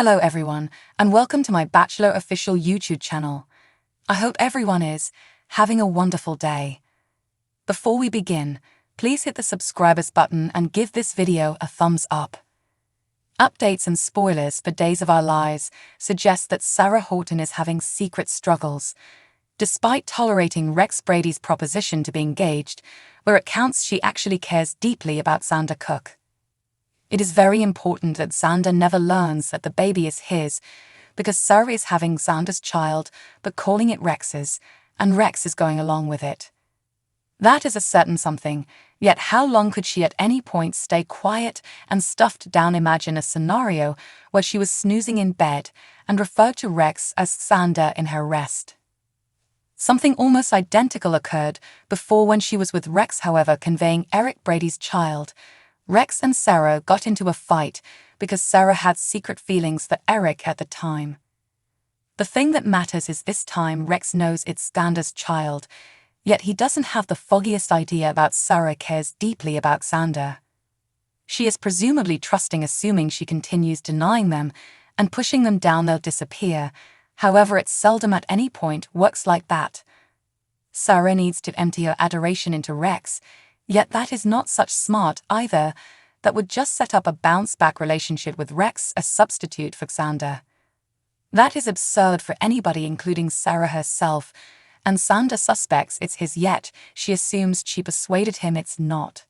Hello everyone, and welcome to my Bachelor official YouTube channel. I hope everyone is having a wonderful day. Before we begin, please hit the subscribers button and give this video a thumbs up. Updates and spoilers for Days of Our Lives suggest that Sarah Horton is having secret struggles. Despite tolerating Rex Brady's proposition to be engaged, where it counts she actually cares deeply about Xander Cook. It is very important that Xander never learns that the baby is his, because Sarah is having Xander's child but calling it Rex's, and Rex is going along with it. That is a certain something, yet how long could she at any point stay quiet and stuffed down? Imagine a scenario where she was snoozing in bed and referred to Rex as Xander in her rest. Something almost identical occurred before when she was with Rex, however, conveying Eric Brady's child. Rex and Sarah got into a fight because Sarah had secret feelings for Eric at the time. The thing that matters is this time Rex knows it's Xander's child, yet he doesn't have the foggiest idea about Sarah cares deeply about Xander. She is presumably trusting, assuming she continues denying them and pushing them down they'll disappear. However, it seldom at any point works like that. Sarah needs to empty her adoration into Rex, yet that is not such smart either. That would just set up a bounce-back relationship with Rex, a substitute for Xander. That is absurd for anybody, including Sarah herself, and Xander suspects it's his, yet she assumes she persuaded him it's not.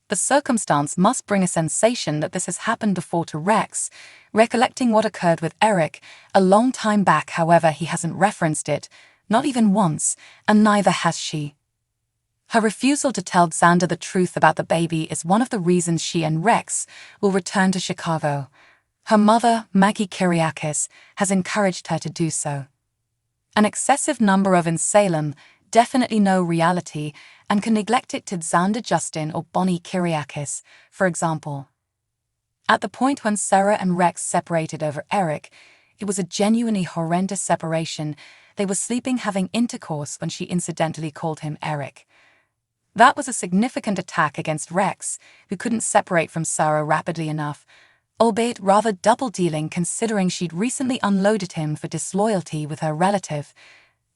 The circumstance must bring a sensation that this has happened before to Rex, recollecting what occurred with Eric a long time back. However, he hasn't referenced it, not even once, and neither has she. Her refusal to tell Xander the truth about the baby is one of the reasons she and Rex will return to Chicago. Her mother, Maggie Kyriakis, has encouraged her to do so. An excessive number of in Salem, definitely no reality, and can neglect it to Xander Justin or Bonnie Kyriakis, for example. At the point when Sarah and Rex separated over Eric, it was a genuinely horrendous separation. They were sleeping, having intercourse when she incidentally called him Eric. That was a significant attack against Rex, who couldn't separate from Sarah rapidly enough, albeit rather double-dealing considering she'd recently unloaded him for disloyalty with her relative.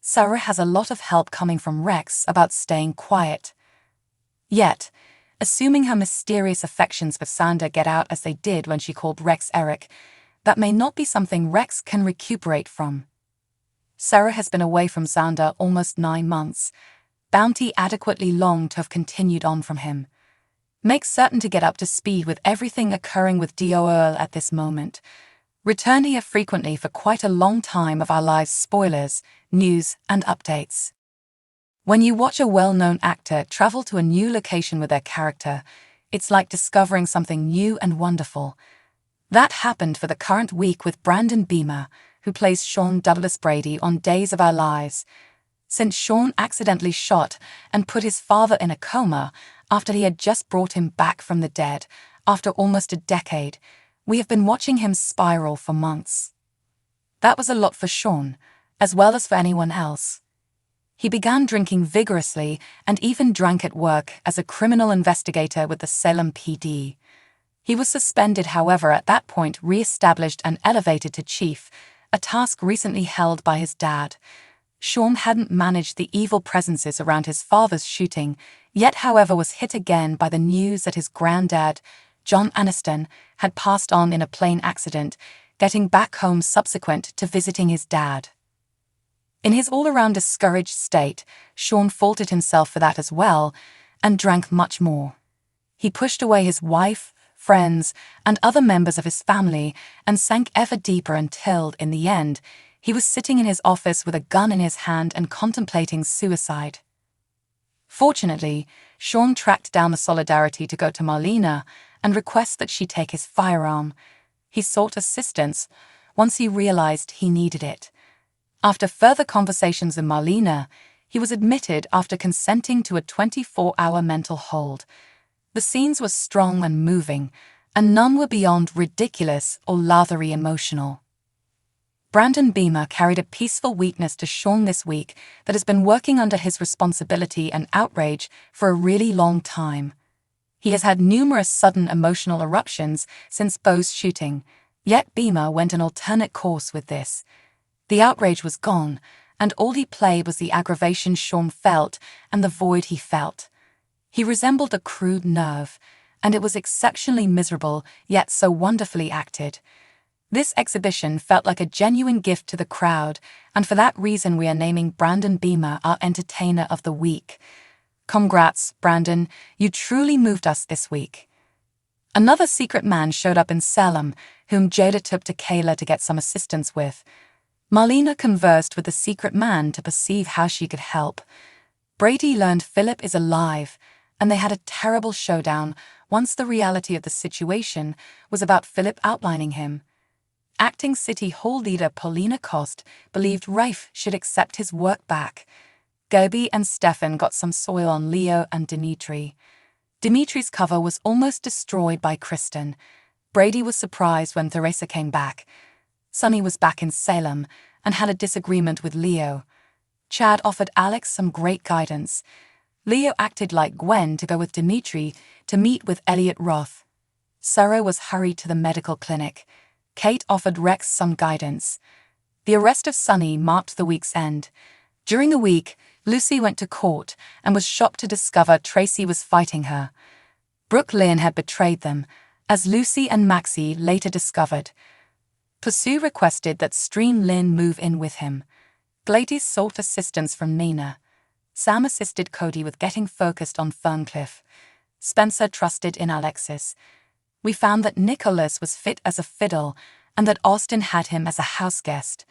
Sarah has a lot of help coming from Rex about staying quiet. Yet, assuming her mysterious affections for Xander get out as they did when she called Rex Eric, that may not be something Rex can recuperate from. Sarah has been away from Xander almost 9 months, bounty adequately long to have continued on from him. Make certain to get up to speed with everything occurring with DOOL at this moment. Return here frequently for quite a long time of our lives, spoilers, news, and updates. When you watch a well-known actor travel to a new location with their character, it's like discovering something new and wonderful. That happened for the current week with Brandon Beamer, who plays Sean Douglas Brady on Days of Our Lives. Since Sean accidentally shot and put his father in a coma after he had just brought him back from the dead after almost a decade, we have been watching him spiral for months. That was a lot for Sean, as well as for anyone else. He began drinking vigorously and even drank at work as a criminal investigator with the Salem PD. He was suspended, however, at that point re-established and elevated to chief, a task recently held by his dad. Sean hadn't managed the evil presences around his father's shooting, yet however was hit again by the news that his granddad, John Aniston, had passed on in a plane accident, getting back home subsequent to visiting his dad. In his all-around discouraged state, Sean faulted himself for that as well, and drank much more. He pushed away his wife, friends, and other members of his family, and sank ever deeper until, in the end, he was sitting in his office with a gun in his hand and contemplating suicide. Fortunately, Sean tracked down the Solidarity to go to Marlena and request that she take his firearm. He sought assistance once he realized he needed it. After further conversations with Marlena, he was admitted after consenting to a 24-hour mental hold. The scenes were strong and moving, and none were beyond ridiculous or lathery emotional. Brandon Beamer carried a peaceful weakness to Sean this week that has been working under his responsibility and outrage for a really long time. He has had numerous sudden emotional eruptions since Bo's shooting, Yet Beamer went an alternate course with this. The outrage was gone, and all he played was the aggravation Sean felt and the void he felt. He resembled a crude nerve, and it was exceptionally miserable, yet so wonderfully acted. This exhibition felt like a genuine gift to the crowd, and for that reason we are naming Brandon Beamer our Entertainer of the Week. Congrats, Brandon, you truly moved us this week. Another secret man showed up in Salem, whom Jada took to Kayla to get some assistance with. Marlena conversed with the secret man to perceive how she could help. Brady learned Philip is alive, and they had a terrible showdown once the reality of the situation was about Philip outlining him. Acting City Hall leader Paulina Cost believed Rafe should accept his work back. Gobi and Stefan got some soil on Leo and Dimitri. Dimitri's cover was almost destroyed by Kristen. Brady was surprised when Theresa came back. Sonny was back in Salem and had a disagreement with Leo. Chad offered Alex some great guidance. Leo acted like Gwen to go with Dimitri to meet with Elliot Roth. Sarah was hurried to the medical clinic. Kate offered Rex some guidance. The arrest of Sonny marked the week's end. During the week, Lucy went to court and was shocked to discover Tracy was fighting her. Brooke Lynn had betrayed them, as Lucy and Maxie later discovered. Pursue requested that Stream Lynn move in with him. Gladys sought assistance from Nina. Sam assisted Cody with getting focused on Ferncliff. Spencer trusted in Alexis. We found that Nicholas was fit as a fiddle and that Austin had him as a house guest.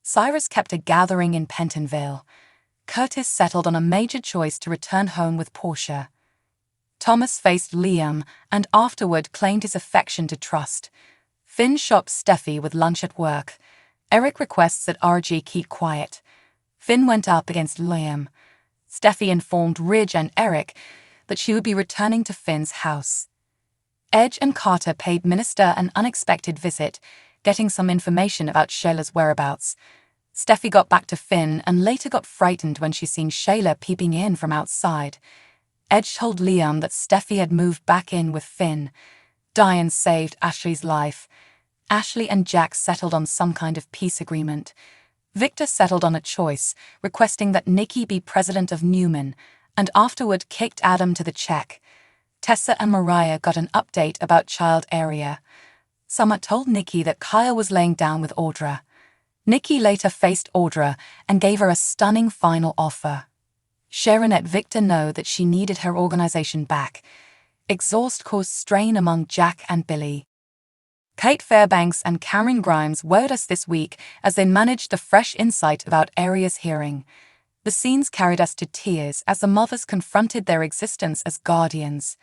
Cyrus kept a gathering in Pentonville. Curtis settled on a major choice to return home with Portia. Thomas faced Liam and afterward claimed his affection to Trust. Finn shocked Steffi with lunch at work. Eric requests that RG keep quiet. Finn went up against Liam. Steffi informed Ridge and Eric that she would be returning to Finn's house. Edge and Carter paid Minister an unexpected visit, getting some information about Shayla's whereabouts. Steffi got back to Finn and later got frightened when she seen Shayla peeping in from outside. Edge told Liam that Steffi had moved back in with Finn. Diane saved Ashley's life. Ashley and Jack settled on some kind of peace agreement. Victor settled on a choice, requesting that Nikki be president of Newman, and afterward kicked Adam to the check. Tessa and Mariah got an update about child area. Summer told Nikki that Kyle was laying down with Audra. Nikki later faced Audra and gave her a stunning final offer. Sharon let Victor know that she needed her organization back. Exhaust caused strain among Jack and Billy. Kate Fairbanks and Cameron Grimes wowed us this week as they managed the fresh insight about Aria's hearing. The scenes carried us to tears as the mothers confronted their existence as guardians.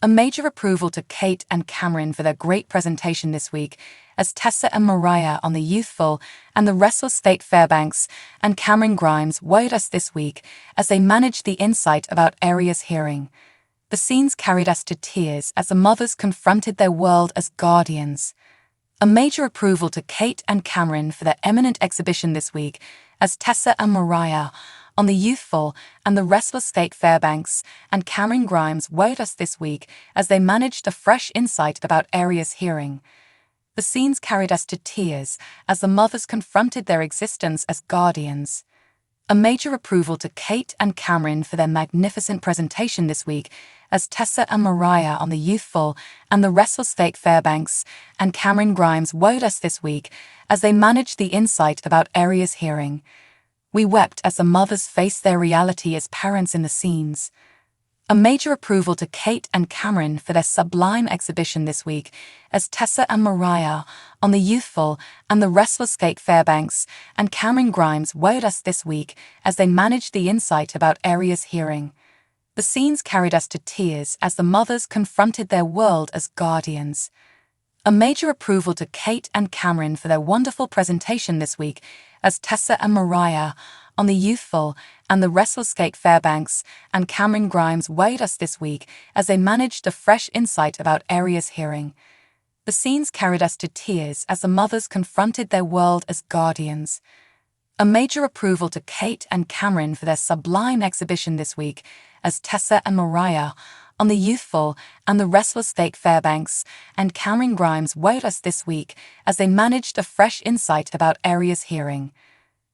A major approval to Kate and Cameron for their great presentation this week, as Tessa and Mariah on the youthful and the restless Kate Fairbanks and Cameron Grimes wowed us this week as they managed the insight about Aria's hearing. The scenes carried us to tears as the mothers confronted their world as guardians. A major approval to Kate and Cameron for their eminent exhibition this week, as Tessa and Mariah on the youthful and the restless Kate Fairbanks and Cameron Grimes wowed us this week as they managed a fresh insight about Aria's hearing. The scenes carried us to tears as the mothers confronted their existence as guardians. A major approval to Kate and Cameron for their magnificent presentation this week, as Tessa and Mariah on the youthful and the restless Kate Fairbanks and Cameron Grimes wowed us this week as they managed the insight about Aria's hearing. We wept as the mothers faced their reality as parents in the scenes. A major approval to Kate and Cameron for their sublime exhibition this week, as Tessa and Mariah on the youthful and the restless Kate Fairbanks and Cameron Grimes wowed us this week as they managed the insight about Aria's hearing. The scenes carried us to tears as the mothers confronted their world as guardians. A major approval to Kate and Cameron for their wonderful presentation this week, as Tessa and Mariah on the youthful and the restless Kate Fairbanks and Cameron Grimes wowed us this week as they managed a fresh insight about Aria's hearing. The scenes carried us to tears as the mothers confronted their world as guardians. A major approval to Kate and Cameron for their sublime exhibition this week, as Tessa and Mariah on the youthful and the restless fake Fairbanks and Cameron Grimes wowed us this week as they managed a fresh insight about Aria's hearing.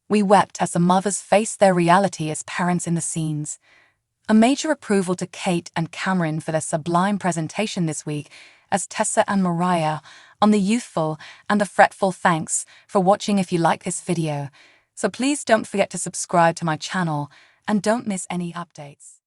We wept as the mothers faced their reality as parents in the scenes. A major approval to Kate and Cameron for their sublime presentation this week as Tessa and Mariah on the youthful and the fretful. Thanks for watching. If you like this video, so please don't forget to subscribe to my channel and don't miss any updates.